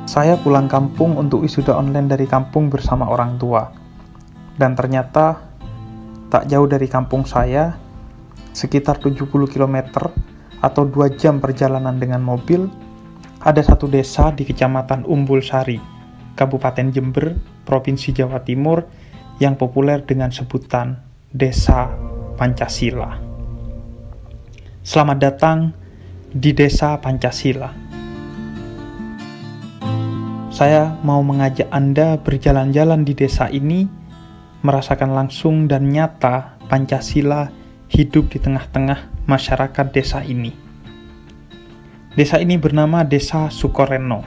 Saya pulang kampung untuk wisuda online dari kampung bersama orang tua. Dan ternyata tak jauh dari kampung saya, sekitar 70 km atau 2 jam perjalanan dengan mobil, ada satu desa di Kecamatan Umbul Sari, Kabupaten Jember, Provinsi Jawa Timur, yang populer dengan sebutan Desa Pancasila. Selamat datang di Desa Pancasila. Saya mau mengajak Anda berjalan-jalan di desa ini, merasakan langsung dan nyata Pancasila hidup di tengah-tengah masyarakat desa ini. Desa ini bernama Desa Sukoreno.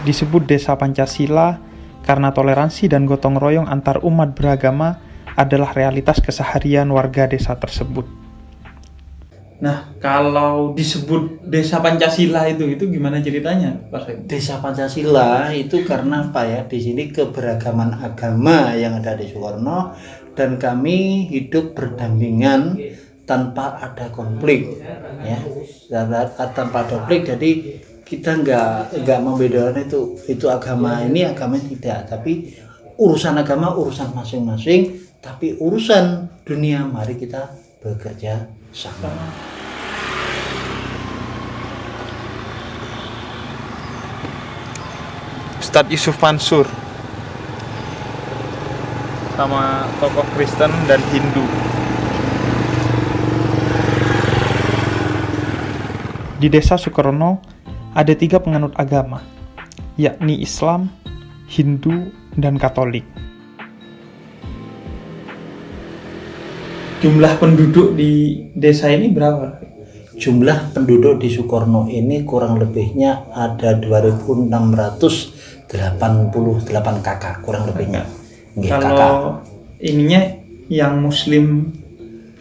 Disebut Desa Pancasila karena toleransi dan gotong royong antar umat beragama adalah realitas keseharian warga desa tersebut. Nah, kalau disebut Desa Pancasila itu gimana ceritanya, Pak Said? Desa Pancasila itu karena apa ya? Di sini keberagaman agama yang ada di Sukorno dan kami hidup berdampingan tanpa ada konflik, ya. Tanpa ada konflik, jadi kita nggak membedakan itu agama ini agama tidak, tapi urusan agama urusan masing-masing, tapi urusan dunia mari kita bekerja sama. Ustadz Yusuf Mansur sama tokoh Kristen dan Hindu. Di Desa Sukorno ada 3 penganut agama, yakni Islam, Hindu, dan Katolik. Jumlah penduduk di desa ini berapa? Jumlah penduduk di Sukorno ini kurang lebihnya ada 2.688 kakak, kurang lebihnya. Kalau ininya yang Muslim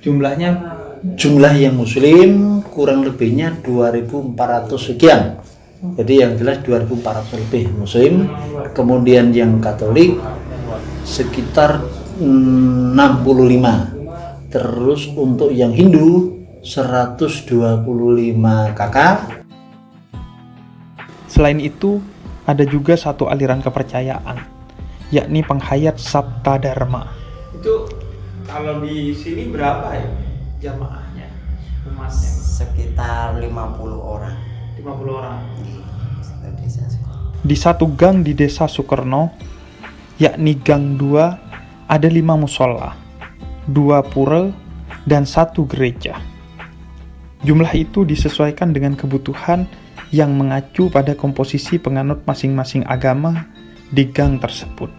jumlahnya? Jumlah yang Muslim kurang lebihnya 2.400 sekian. Jadi yang jelas 2.400 lebih Muslim. Kemudian yang Katolik sekitar 65. Terus untuk yang Hindu 125 kakak. Selain itu, ada juga satu aliran kepercayaan, yakni penghayat Sabta Dharma. Itu kalau di sini berapa ya jamaahnya, umatnya? Sekitar 50 orang. 50 orang. Di Di satu gang di Desa Sukorno, yakni Gang 2, ada 5 musola, 2 pura, dan 1 gereja. Jumlah itu disesuaikan dengan kebutuhan yang mengacu pada komposisi penganut masing-masing agama di gang tersebut.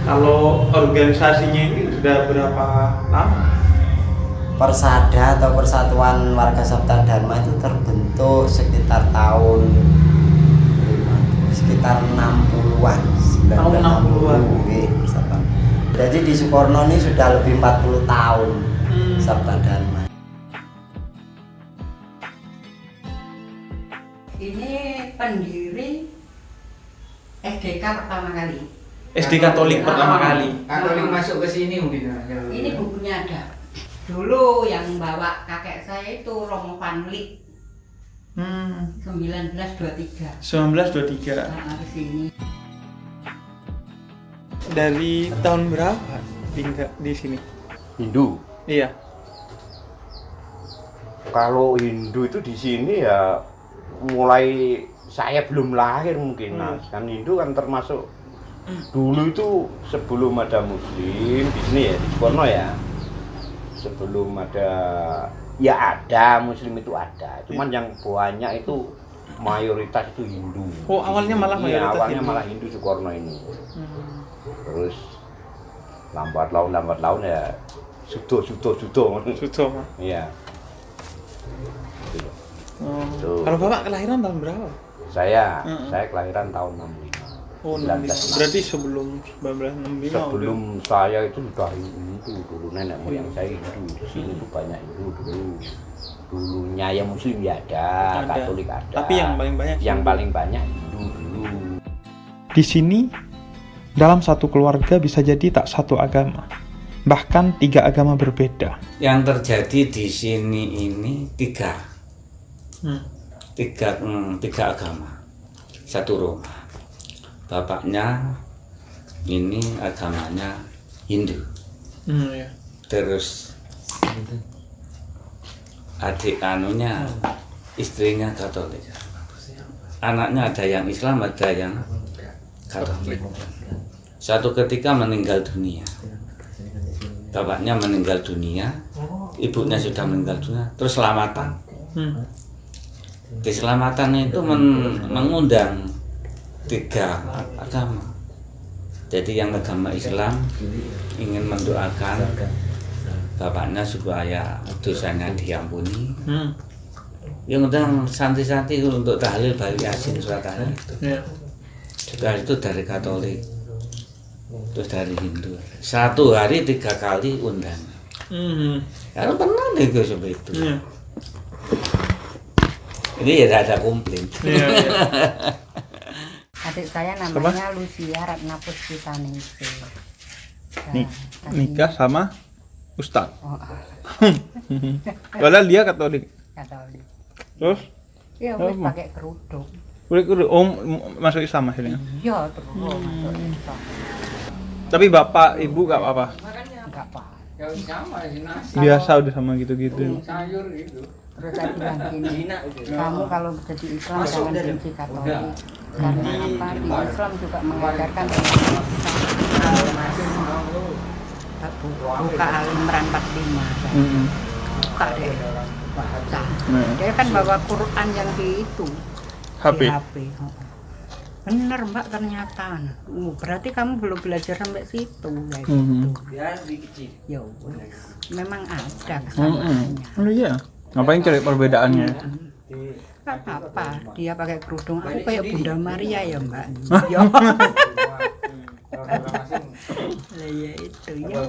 Kalau organisasinya ini sudah berapa lama? Persada atau Persatuan Warga Sabta Dharma itu terbentuk sekitar tahun 60-an. Tahun 60-an. Jadi di Sukorno ini sudah lebih 40 tahun Sabta Dharma. Ini pendiri SDK pertama kali. SD Katolik pertama kali. Katolik masuk ke sini mungkin. Ini bukunya ada. Dulu yang bawa kakek saya itu Romo Panlik. 1923. 1923. Nah, ke sini. Dari tahun berapa tinggal di sini? Hindu. Iya. Kalau Hindu itu di sini ya mulai saya belum lahir mungkin. Nah, kan Hindu kan termasuk dulu itu sebelum ada Muslim di sini ya, di Sukorno ya. Sebelum ada Muslim itu ada. Cuman yang banyak itu mayoritas itu Hindu. Oh, awalnya malah mayoritas awalnya Hindu. malah Hindu Sukorno ini. Terus lambat laun ya sudo. Suto. Iya. Kalau Bapak kelahiran tahun berapa? Saya kelahiran tahun 65. Oh, 65. Berarti sebelum 1965. Sebelum saya itu sudah Hindu dulu, nenek moyang saya Hindu. Di sini tuh banyak Hindu dulu. Dulunya yang Muslim ya ada, Katolik ada. Tapi yang paling banyak Hindu dulu. Di sini Dalam satu keluarga bisa jadi tak satu agama, bahkan 3 agama berbeda. Yang terjadi di sini ini tiga agama, satu rumah. Bapaknya ini agamanya Hindu, terus adik anunya istrinya Katolik, anaknya ada yang Islam, ada yang Katolik. Suatu ketika meninggal dunia, bapaknya meninggal dunia, ibunya sudah meninggal dunia, terus selamatan. Di selamatan itu mengundang 3 agama. Jadi yang agama Islam ingin mendoakan bapaknya supaya dosanya diampuni. Yang undang santri-santri untuk tahlil balik yasin surat tahlil. Juga itu dari Katolik, terus dari Hindu. 1 hari 3 kali undang. Karena pernah nih gue seperti itu. Ini ya tidak ada komplain. Adik saya namanya Lucia Ratna Puspitanese. Nikah sama Ustaz. Oh, Padahal dia Katolik. Katolik. Terus? Iya, wis pakai kerudung. Masuk Islam akhirnya. Iya, terus masuk Islam. Tapi bapak, ibu gak apa-apa? Enggak apa. Ya sama sih nasi. Biasa udah sama gitu-gitu. Sayur gitu. Terus saya bilang gini, kamu kalau jadi Islam jangan benci Katolik. Karena apa? Di Islam juga mengajarkan buka Al-Imran 45. Buka deh, baca. Dia kan bawa Quran yang di itu, HP. di HP. Bener Mbak ternyata. Berarti kamu belum belajar sampai situ kayak gitu. Ya wes, memang ada kesamaannya. Oh iya. Ngapain cari perbedaannya? Gak apa-apa, dia pakai kerudung, aku kayak Bunda Maria ya Mbak. Ya. Lah ya itu ya.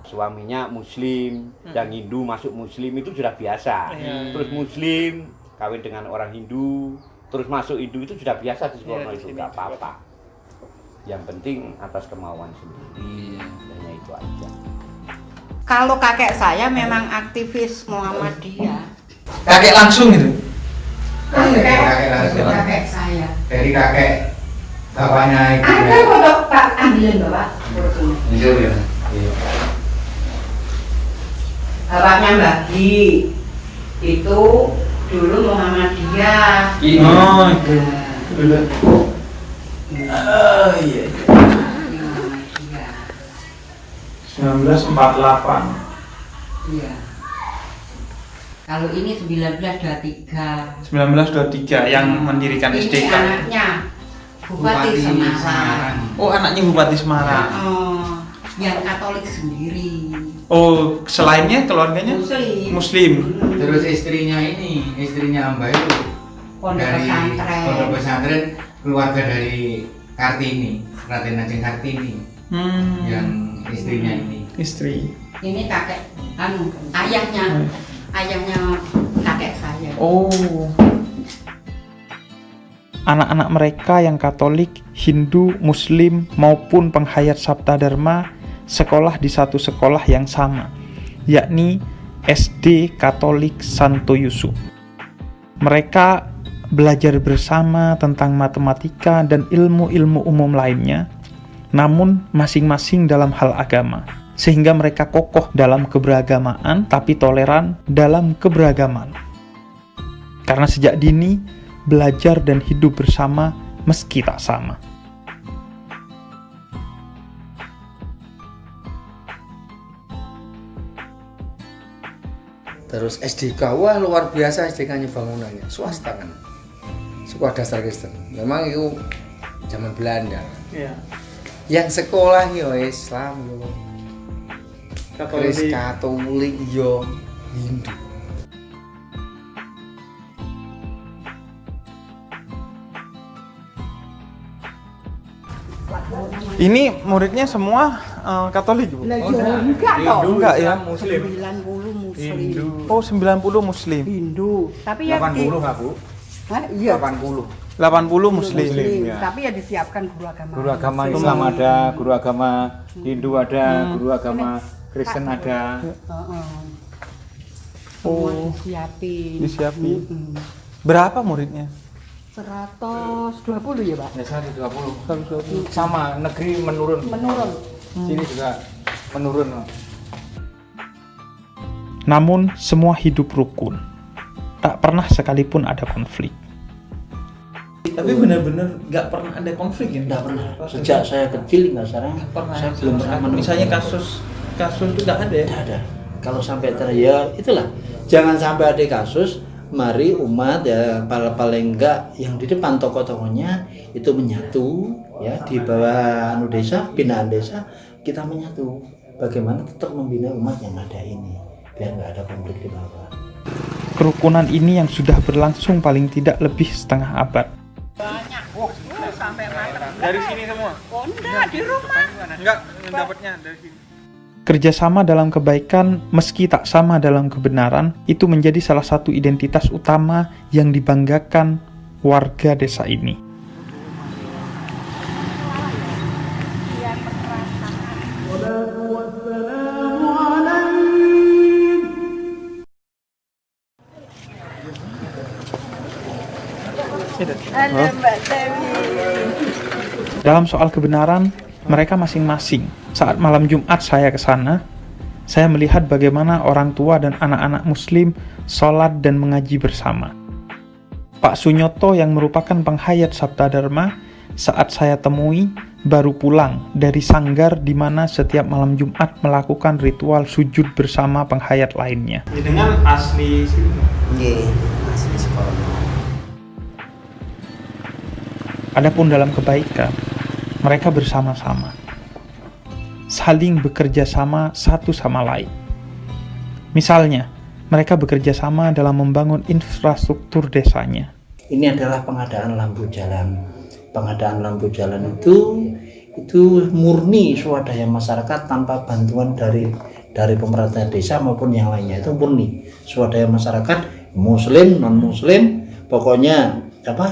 Suaminya Muslim, yang Hindu masuk Muslim itu sudah biasa. Terus Muslim kawin dengan orang Hindu, terus masuk Hindu itu sudah biasa di Sukorno itu, nggak apa-apa. Yang penting atas kemauan sendiri, hanya itu aja. Kalau kakek saya memang aktivis Muhammadiyah. Kakek langsung itu. Kakek saya. Dari kakek bapaknya itu. Ada foto Pak ambilin Bapak. Iya. Bapaknya Bagi itu dulu Muhammadiyah. Oh, itu. Oh iya. Muhammadiyah. 1948. Iya. Kalau ini 1923. 1923 yang mendirikan Ini SDK. anaknya Bupati Semarang. Oh, anaknya Bupati Semarang. Yang Katolik sendiri. Oh, selainnya keluarganya Muslim. Muslim. Terus istrinya Mbak itu Pondok dari pesantren. Pondok pesantren, keluarga dari Kartini, Raden Ajeng Kartini, yang istrinya ini. Istri. Ini kakek, ayahnya kakek saya. Oh. Anak-anak mereka yang Katolik, Hindu, Muslim maupun penghayat Sabta Dharma sekolah di satu sekolah yang sama, yakni SD Katolik Santo Yusuf. Mereka belajar bersama tentang matematika dan ilmu-ilmu umum lainnya, namun masing-masing dalam hal agama, sehingga mereka kokoh dalam keberagamaan tapi toleran dalam keberagaman. Karena sejak dini belajar dan hidup bersama meski tak sama. Terus SDK, wah luar biasa SDK-nya bangunannya, swasta kan, sekolah dasar Kristen. Memang itu zaman Belanda. Iya. Yang sekolah yo Islam yo, Katolik. Katolik yo, Hindu. Ini muridnya semua Katolik, Bu? Enggak toh. Enggak ya? 90 Muslim. Oh, 90 Muslim. Hindu. Tapi ya 80 nggak Bu? Hah? Iya. 80. 80 muslim. ya. Tapi ya disiapkan guru agama. Guru agama Islam ada, guru agama Hindu ada, guru agama Kristen ada. Semua disiapin. Berapa muridnya? 120 ya, Pak? Ya 120. Sama negeri menurun. Sini juga menurun. Namun semua hidup rukun. Tak pernah sekalipun ada konflik. Tapi benar-benar nggak pernah ada konflik ya? Nggak pernah. Sejak saya kecil nggak sekarang. Saya belum pernah menemukan. Misalnya kasus itu nggak ada ya? Nggak ada. Kalau sampai ya itulah. Jangan sampai ada kasus. Mari umat ya paling enggak yang di depan tokoh-tokohnya itu menyatu ya di bawah desa, binaan desa kita menyatu. Bagaimana tetap membina umat yang ada ini biar nggak ada konflik di bawah. Kerukunan ini yang sudah berlangsung paling tidak lebih setengah abad. Banyak. Sampai matang. Dari sini semua? Oh, enggak, di rumah. Enggak, mendapatnya dari sini. Kerjasama dalam kebaikan, meski tak sama dalam kebenaran, itu menjadi salah satu identitas utama yang dibanggakan warga desa ini. Dalam soal kebenaran, mereka masing-masing. Saat malam Jumat saya ke sana, saya melihat bagaimana orang tua dan anak-anak muslim sholat dan mengaji bersama. Pak Sunyoto yang merupakan penghayat Sabta Dharma, saat saya temui, baru pulang dari sanggar di mana setiap malam Jumat melakukan ritual sujud bersama penghayat lainnya. Dengan asli sini. Nggih, asli sekolah. Adapun dalam kebaikan, mereka bersama-sama, saling bekerja sama satu sama lain. Misalnya, mereka bekerja sama dalam membangun infrastruktur desanya. Ini adalah pengadaan lampu jalan. Pengadaan lampu jalan itu murni swadaya masyarakat tanpa bantuan dari pemerintah desa maupun yang lainnya. Itu murni swadaya masyarakat, muslim, non muslim, pokoknya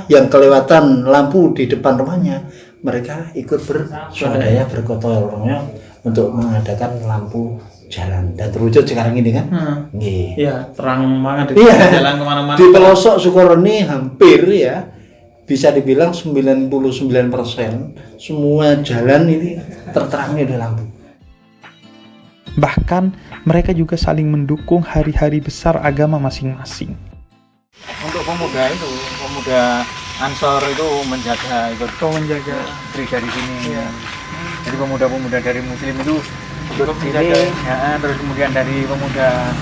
yang kelewatan lampu di depan rumahnya mereka ikut berswadaya bergotong royong untuk mengadakan lampu jalan dan terwujud sekarang ini kan. Iya, terang banget di jalan kemana-mana. Di pelosok Sukoroni hampir ya bisa dibilang 99% semua jalan ini terterangi oleh lampu. Bahkan mereka juga saling mendukung hari-hari besar agama masing-masing. Untuk pemuda Ansor itu menjaga istri dari sini. Jadi pemuda-pemuda dari muslim itu ikut sini, terus kemudian dari pemuda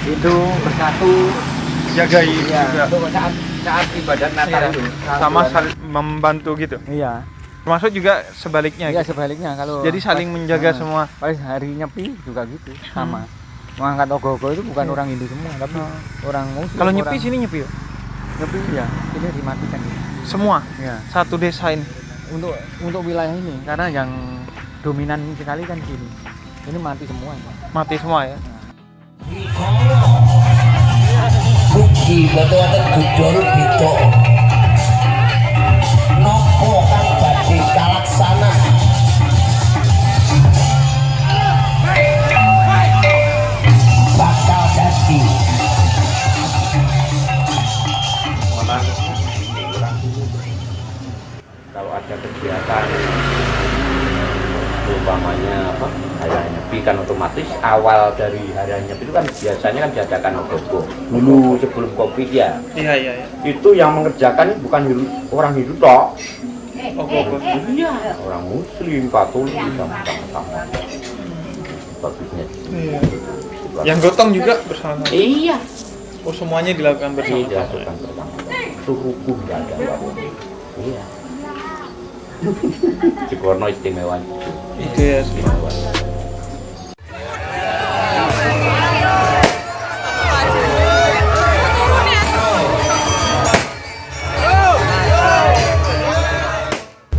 itu bersatu Jagai untuk saat ibadat Natal itu sama saling membantu gitu. Iya. Termasuk juga sebaliknya. Iya, gitu. sebaliknya kalau Jadi saling menjaga semua. Pas hari Nyepi juga gitu, sama. Mengangkat ogoh-ogoh itu bukan orang Hindu semua, tapi orang muslim. Kalau Nyepi sini Nyepi yuk? Nyepi ya, ini dimatikan gitu. Semua? Ya. Satu desa ini? Untuk wilayah ini, karena yang dominan sekali kan sini. Ini mati semua. Mati semua ya? Mugi boten wonten gudul beda. Napa kang badhe kalaksana? Bakal dadi. Kalau ada kegiatan umpamanya hari Nyepi kan otomatis awal dari hari Nyepi itu kan biasanya kan diadakan ogoh-ogoh dulu sebelum Covid ya. Iya. Itu yang mengerjakan bukan orang Hindu toh. Ogoh-ogoh. Iya, orang muslim, Katolik sama-sama. Bagusnya. Iya. Yang gotong juga bersama-sama. Iya. Oh, semuanya dilakukan bersama-sama. Dilakukan bersama. Itu hukum enggak ada. Iya. Sukorno istimewa Itu ya istimewa.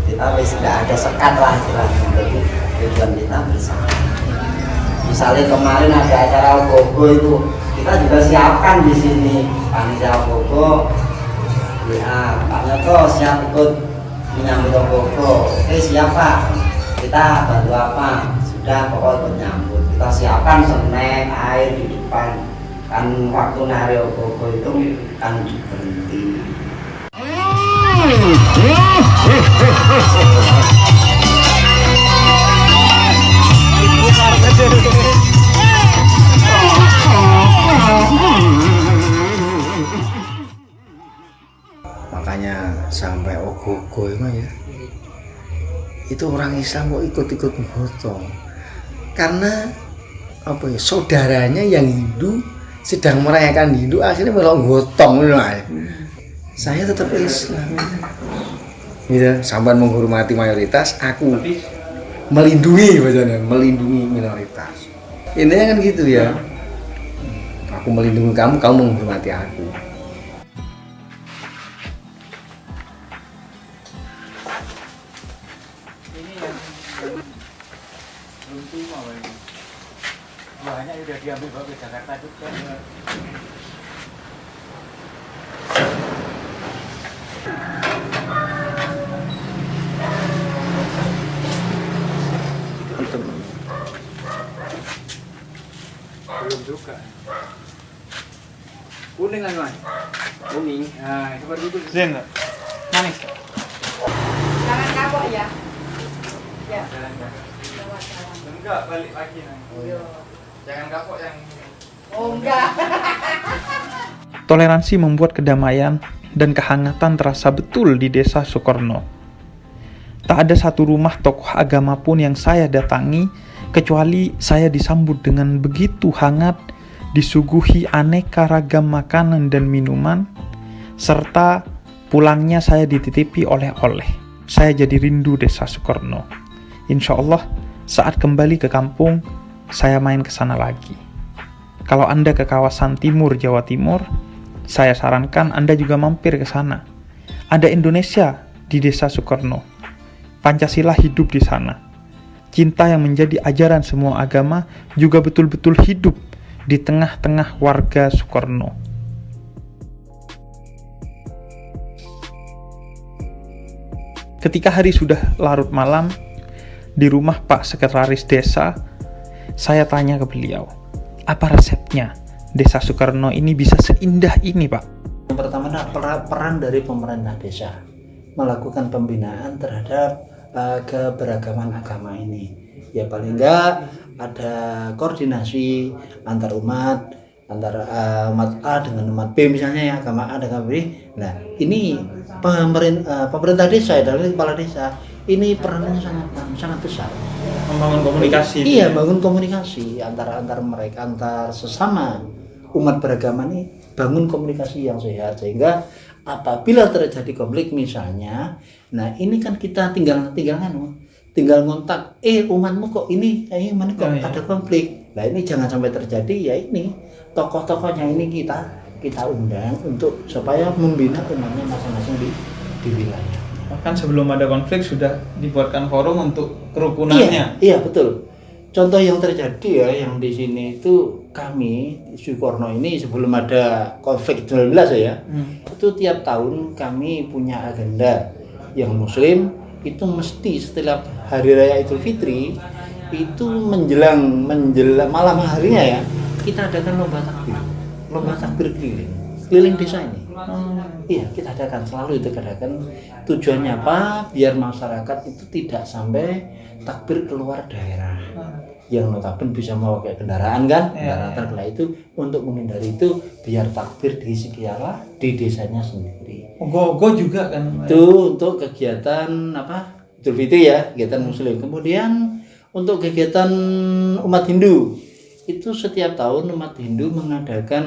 Kita wis tidak ada sekat lah istilahnya, jadi tujuan kita bersama. Misalnya kemarin ada acara ogoh-ogoh itu kita juga siapkan di sini panitia ogoh-ogoh WA, Pak Nyoto siap ikut menyambut Ogogo. Oke siap Pak, kita bantu apa? Sudah pokoknya ikut nyambut. Kita siapkan snack, air di depan. Kan waktu nari Ogogo itu kan berhenti. Makanya sampai Ogogo itu orang Islam kok ikut-ikut gotong karena apa ya, saudaranya yang Hindu sedang merayakan Hindu akhirnya malah gotong. Saya tetap Islam gitu, sampai menghormati mayoritas, aku melindungi minoritas. Intinya kan gitu ya, aku melindungi kamu, kamu menghormati aku. Banyak udah diambil bawa ke Jakarta juga. Belum juga. Kuning kan Mas? Kuning. Nah, seperti itu. Zen. Manis. Jangan kapok ya. Ya. Enggak, balik lagi nanti. Jangan kapok yang Oh enggak. Toleransi membuat kedamaian dan kehangatan terasa betul di Desa Sukorno. Tak ada satu rumah tokoh agama pun yang saya datangi, kecuali saya disambut dengan begitu hangat, disuguhi aneka ragam makanan dan minuman, serta pulangnya saya dititipi oleh-oleh. Saya jadi rindu Desa Sukorno. Insya Allah, saat kembali ke kampung, saya main ke sana lagi. Kalau Anda ke kawasan timur Jawa Timur, saya sarankan Anda juga mampir ke sana. Ada Indonesia di Desa Sukorno. Pancasila hidup di sana. Cinta yang menjadi ajaran semua agama juga betul-betul hidup di tengah-tengah warga Sukorno. Ketika hari sudah larut malam, di rumah Pak Sekretaris Desa, saya tanya ke beliau, apa resepnya Desa Sukorno ini bisa seindah ini, Pak? Yang pertama adalah peran dari pemerintah desa melakukan pembinaan terhadap keberagaman agama ini. Ya paling enggak ada koordinasi antar umat, antara umat A dengan umat B misalnya ya, agama A dengan B. Nah ini pemerintah desa adalah kepala desa. Ini perannya sangat besar. Membangun komunikasi. Iya, bangun komunikasi antar mereka, antar sesama umat beragama ini, bangun komunikasi yang sehat sehingga apabila terjadi konflik misalnya, nah ini kan kita tinggal ngontak, umatmu kok ini, mana kok ada konflik. Nah ini jangan sampai terjadi, ya ini tokoh-tokohnya ini kita undang untuk supaya membina umatnya masing-masing di wilayah. Bahkan sebelum ada konflik sudah dibuatkan forum untuk kerukunannya. Iya betul. Contoh yang terjadi ya, yang di sini itu kami di Sukorno ini sebelum ada konflik 19 ya, itu tiap tahun kami punya agenda yang Muslim itu mesti setiap hari raya Idul Fitri itu menjelang malam harinya ya, kita adakan lomba takbir keliling desa ini. Iya, kita adakan selalu itu adakan. Tujuannya apa? Biar masyarakat itu tidak sampai takbir keluar daerah. Yang notabene bisa mau kayak kendaraan kan, kendaraan terbelah itu untuk menghindari itu biar takbir di sekiala di desanya sendiri. Go juga kan. Itu untuk kegiatan apa? Idul Fitri ya, kegiatan Muslim. Kemudian untuk kegiatan umat Hindu itu setiap tahun umat Hindu mengadakan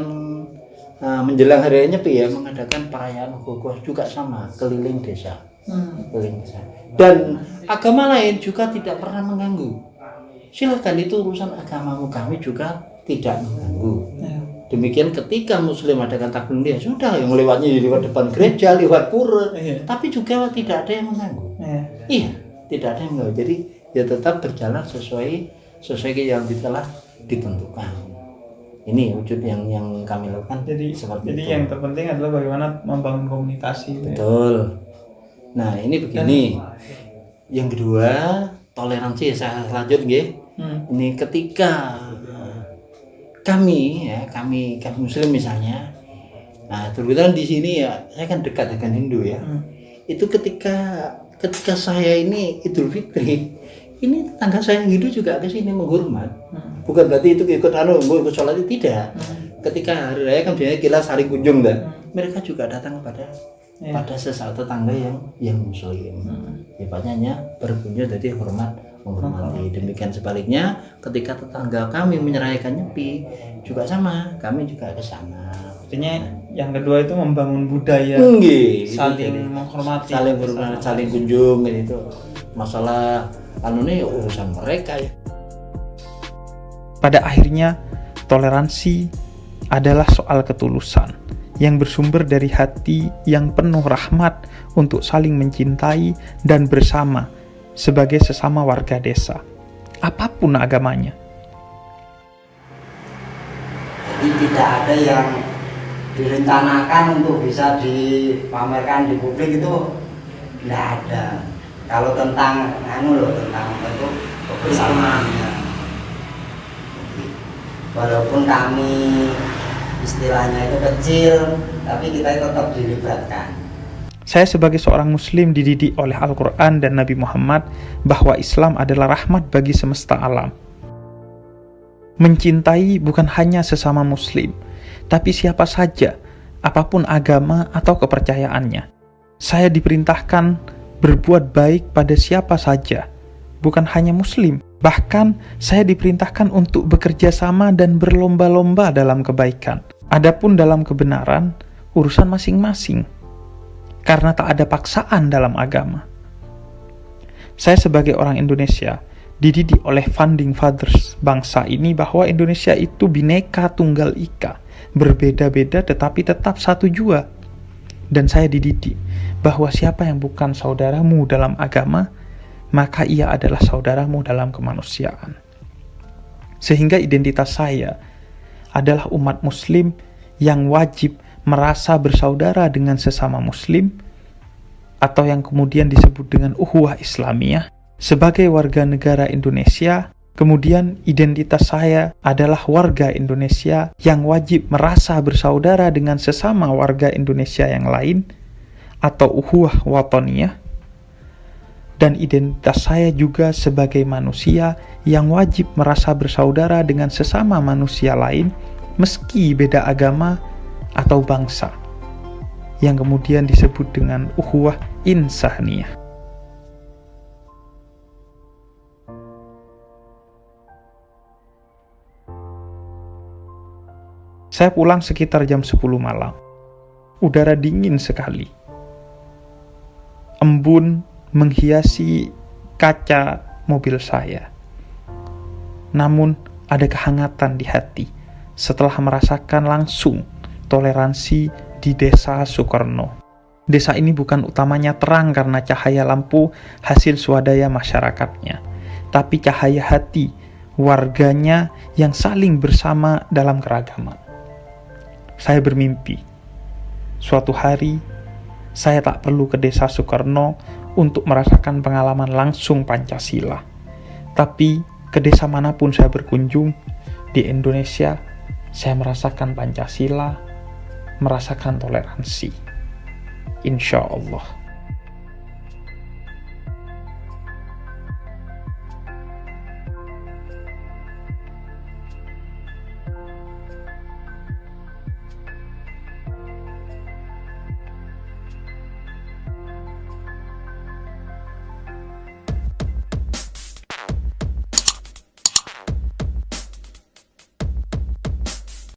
menjelang hari raya Nyepi ya, mengadakan perayaan Ogogo juga sama keliling desa. Keliling desa. Dan agama lain juga tidak pernah mengganggu. Silakan, itu urusan agamamu, kami juga tidak mengganggu. Demikian ketika Muslim adakan takbir dia sudah, yang lewatnya lewat depan gereja, lewat pura, tapi juga tidak ada yang mengganggu. Iya, tidak ada yang mengganggu. Jadi ya tetap berjalan sesuai yang telah ditentukan. Ini wujud yang kami lakukan. Jadi seperti itu. yang terpenting adalah bagaimana membangun komunikasi. Betul. Nah, ini begini. Yang kedua, toleransi. Saya lanjut nggih. Ini ketika kami Muslim misalnya, nah terutama di sini ya, saya kan dekat dengan Hindu ya. Itu ketika saya ini Idul Fitri, ini tetangga saya yang Hindu juga ke sini menghormat. Bukan berarti itu ikut ikut sholat, tidak. Ketika hari raya kan biasanya kita saling kunjung kan. Mereka juga datang pada sesama tetangga yang Muslim. Hebatnya berkunjung jadi menghormati. Demikian sebaliknya, ketika tetangga kami menyerahkan nyepi juga sama, kami juga ke sana. Artinya yang kedua itu membangun budaya saling menghormati, saling kunjung gitu. Masalah ini urusan mereka ya. Pada akhirnya, toleransi adalah soal ketulusan yang bersumber dari hati yang penuh rahmat untuk saling mencintai dan bersama sebagai sesama warga desa, apapun agamanya. Jadi tidak ada yang direncanakan untuk bisa dipamerkan di publik, itu tidak ada. Kalau tentang tentang itu kebersamaannya, walaupun kami istilahnya itu kecil, tapi kita tetap dilibatkan. Saya sebagai seorang muslim dididik oleh Al-Quran dan Nabi Muhammad bahwa Islam adalah rahmat bagi semesta alam. Mencintai bukan hanya sesama muslim, tapi siapa saja, apapun agama atau kepercayaannya. Saya diperintahkan berbuat baik pada siapa saja, bukan hanya muslim. Bahkan saya diperintahkan untuk bekerja sama dan berlomba-lomba dalam kebaikan. Adapun dalam kebenaran, urusan masing-masing. Karena tak ada paksaan dalam agama. Saya sebagai orang Indonesia dididik oleh founding fathers bangsa ini bahwa Indonesia itu Bhinneka Tunggal Ika, berbeda-beda tetapi tetap satu jua. Dan saya dididik bahwa siapa yang bukan saudaramu dalam agama, maka ia adalah saudaramu dalam kemanusiaan. Sehingga identitas saya adalah umat muslim yang wajib merasa bersaudara dengan sesama muslim, atau yang kemudian disebut dengan ukhuwah Islamiyah. Sebagai warga negara Indonesia, kemudian identitas saya adalah warga Indonesia yang wajib merasa bersaudara dengan sesama warga Indonesia yang lain, atau ukhuwah wataniyah. Dan identitas saya juga sebagai manusia yang wajib merasa bersaudara dengan sesama manusia lain, meski beda agama atau bangsa, yang kemudian disebut dengan ukhuwah insaniyah. Saya pulang sekitar jam 10 malam. Udara dingin sekali. Embun menghiasi kaca mobil saya. Namun ada kehangatan di hati setelah merasakan langsung toleransi di Desa Sukarno. Desa ini bukan utamanya terang karena cahaya lampu hasil swadaya masyarakatnya, tapi cahaya hati warganya yang saling bersama dalam keragaman. Saya bermimpi, suatu hari saya tak perlu ke Desa Sukarno untuk merasakan pengalaman langsung Pancasila, tapi ke desa manapun saya berkunjung di Indonesia, saya merasakan Pancasila, merasakan toleransi. Insya Allah.